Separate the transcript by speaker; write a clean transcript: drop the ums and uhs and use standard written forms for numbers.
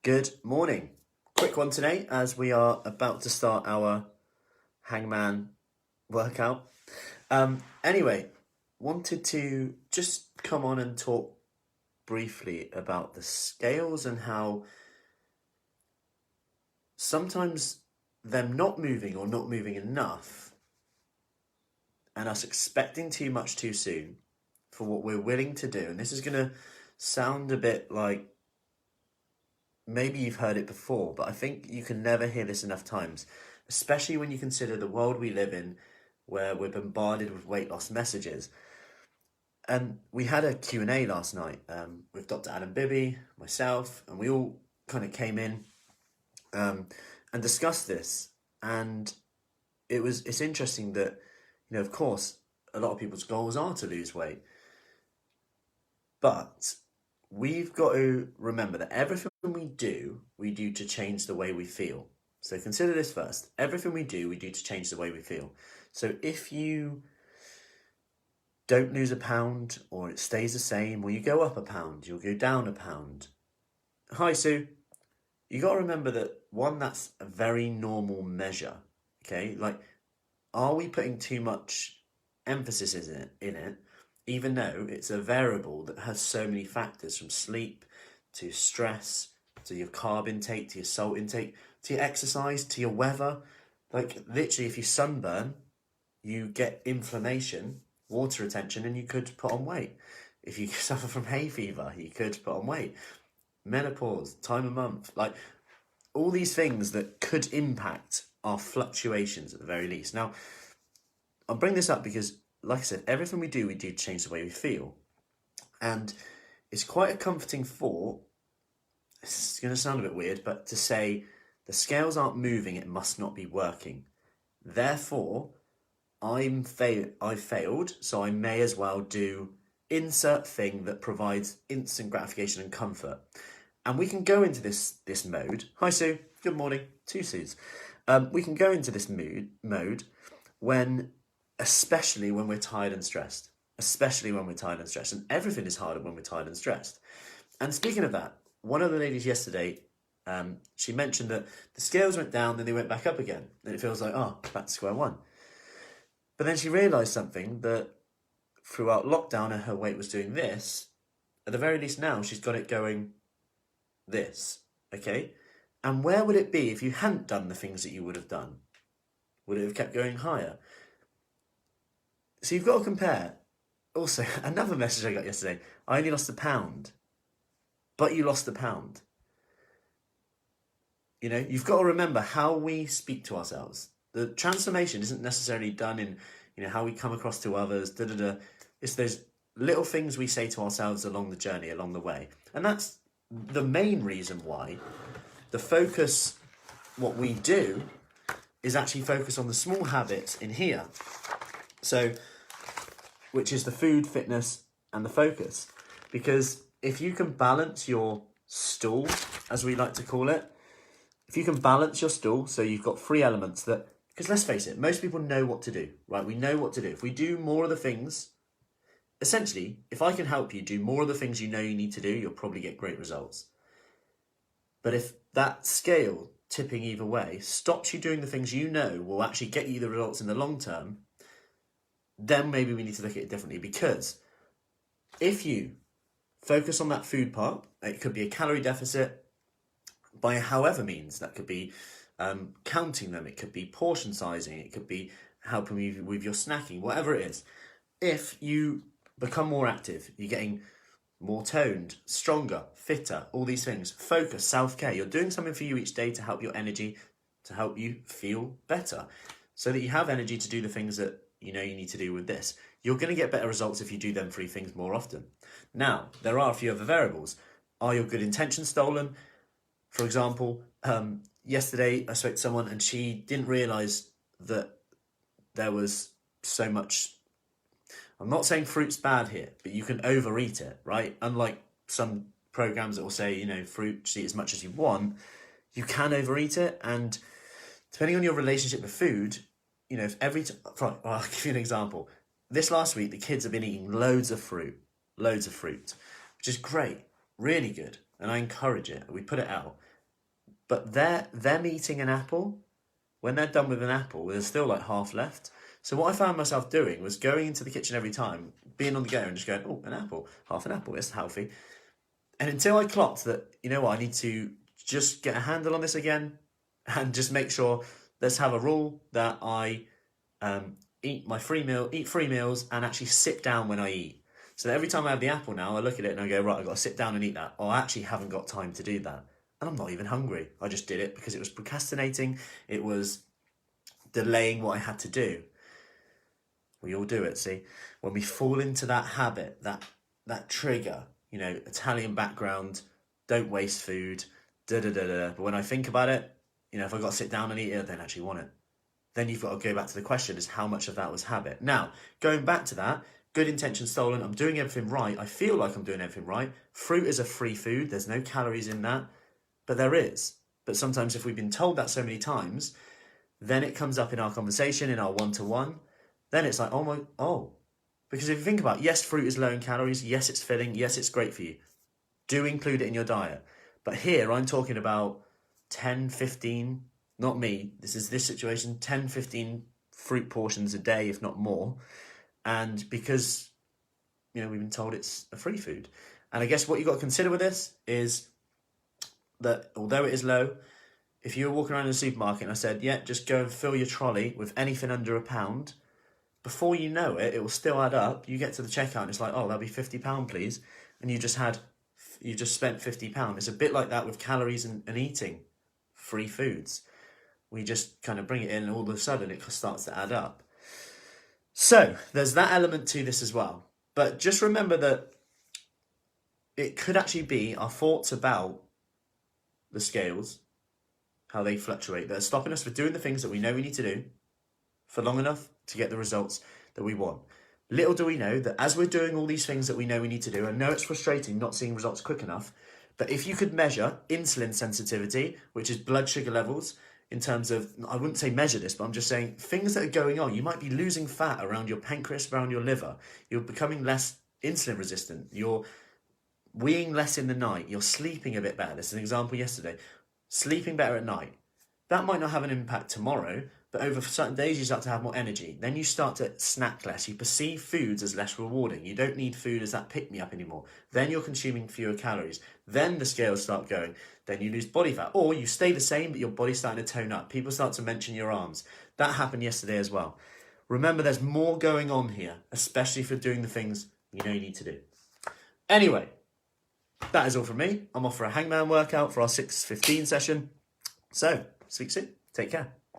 Speaker 1: Good morning. Quick one today as we are about to start our hangman workout. Anyway, wanted to just come on and talk briefly about the scales and how sometimes them not moving or not moving enough and us expecting too much too soon for what we're willing to do. And this is going to sound a bit like maybe you've heard it before, but I think you can never hear this enough times, especially when you consider the world we live in where we're bombarded with weight loss messages. And we had a Q&A last night with Dr. Adam Bibby, myself, and we all kind of came in and discussed this. And it's interesting that, of course, a lot of people's goals are to lose weight. But we've got to remember that everything we do to change the way we feel. So consider this first. Everything we do to change the way we feel. So if you don't lose a pound, or it stays the same, or you go up a pound, you'll go down a pound. Hi, Sue. You got to remember that, one, that's a very normal measure, okay? Like, are we putting too much emphasis in it, even though it's a variable that has so many factors, from sleep to stress, to your carb intake, to your salt intake, to your exercise, to your weather. Like, literally, if you sunburn, you get inflammation, water retention, and you could put on weight. If you suffer from hay fever, you could put on weight. Menopause, time of month, like all these things that could impact our fluctuations at the very least. Now, I'll bring this up because, like I said, everything we do to change the way we feel. And it's quite a comforting thought. It's going to sound a bit weird, but to say the scales aren't moving, it must not be working. Therefore, I failed, so I may as well do insert thing that provides instant gratification and comfort. And we can go into this mode. Hi, Sue. Good morning. Two Sues. We can go into this mode especially when we're tired and stressed. And everything is harder when we're tired and stressed. And speaking of that, one of the ladies yesterday, she mentioned that the scales went down, then they went back up again. And it feels like, back to square one. But then she realised something, that throughout lockdown her weight was doing this. At the very least now, she's got it going this, okay? And where would it be if you hadn't done the things that you would have done? Would it have kept going higher? So you've got to compare. Also, another message I got yesterday, I only lost a pound, but you lost a pound. You've got to remember how we speak to ourselves. The transformation isn't necessarily done in, how we come across to others, It's those little things we say to ourselves along the journey, along the way. And that's the main reason why the focus, what we do, is actually focus on the small habits in here. So, which is the food, fitness, and the focus. Because if you can balance your stool, as we like to call it, if you can balance your stool, so you've got three elements that, because let's face it, most people know what to do, right? We know what to do. If we do more of the things, essentially, if I can help you do more of the things you know you need to do, you'll probably get great results. But if that scale, tipping either way, stops you doing the things you know will actually get you the results in the long term, then maybe we need to look at it differently. Because if you focus on that food part, it could be a calorie deficit by however means. That could be counting them, it could be portion sizing, it could be helping you with your snacking, whatever it is. If you become more active, you're getting more toned, stronger, fitter, all these things. Focus, self-care. You're doing something for you each day to help your energy, to help you feel better, so that you have energy to do the things that you need to do with this. You're going to get better results if you do them three things more often. Now, there are a few other variables. Are your good intentions stolen? For example, yesterday I spoke to someone and she didn't realise that there was so much. I'm not saying fruit's bad here, but you can overeat it, right? Unlike some programs that will say, fruit, eat as much as you want, you can overeat it. And depending on your relationship with food, if I'll give you an example. This last week, the kids have been eating loads of fruit, which is great, really good. And I encourage it. We put it out. But them eating an apple, when they're done with an apple, there's still like half left. So what I found myself doing was going into the kitchen every time, being on the go and just going, oh, an apple, half an apple, it's healthy. And until I clocked that, you know what, I need to just get a handle on this again and just make sure, let's have a rule that I eat 3 meals and actually sit down when I eat. So that every time I have the apple now, I look at it and I go, right, I've got to sit down and eat that. Or I actually haven't got time to do that. And I'm not even hungry. I just did it because it was procrastinating. It was delaying what I had to do. We all do it, see? When we fall into that habit, that trigger, you know, Italian background, don't waste food, da-da-da-da. But when I think about it, you know, if I've got to sit down and eat it, I don't actually want it. Then you've got to go back to the question, is how much of that was habit? Now, going back to that, good intention stolen, I'm doing everything right. I feel like I'm doing everything right. Fruit is a free food. There's no calories in that. But there is. But sometimes if we've been told that so many times, then it comes up in our conversation, in our one-to-one. Then it's like, oh. Because if you think about it, yes, fruit is low in calories. Yes, it's filling. Yes, it's great for you. Do include it in your diet. But here I'm talking about 10, 15, not me, this is this situation, 10, 15 fruit portions a day, if not more. And because, you know, we've been told it's a free food. And I guess what you've got to consider with this is that although it is low, if you were walking around in the supermarket and I said, yeah, just go and fill your trolley with anything under £1, before you know it, it will still add up. You get to the checkout and it's like, oh, that'll be £50, please. And you just spent £50. It's a bit like that with calories and eating free foods. We just kind of bring it in and all of a sudden it starts to add up. So there's that element to this as well. But just remember that it could actually be our thoughts about the scales, how they fluctuate, that are stopping us from doing the things that we know we need to do for long enough to get the results that we want. Little do we know that as we're doing all these things that we know we need to do, I know it's frustrating not seeing results quick enough, but if you could measure insulin sensitivity, which is blood sugar levels, in terms of, I wouldn't say measure this, but I'm just saying things that are going on. You might be losing fat around your pancreas, around your liver. You're becoming less insulin resistant. You're weeing less in the night. You're sleeping a bit better. This is an example yesterday. Sleeping better at night. That might not have an impact tomorrow, but over certain days you start to have more energy. Then you start to snack less. You perceive foods as less rewarding. You don't need food as that pick-me-up anymore. Then you're consuming fewer calories. Then the scales start going. Then you lose body fat. Or you stay the same, but your body's starting to tone up. People start to mention your arms. That happened yesterday as well. Remember, there's more going on here, especially if you're doing the things you know you need to do. Anyway, that is all from me. I'm off for a hangman workout for our 6:15 session. So, speak soon. Take care.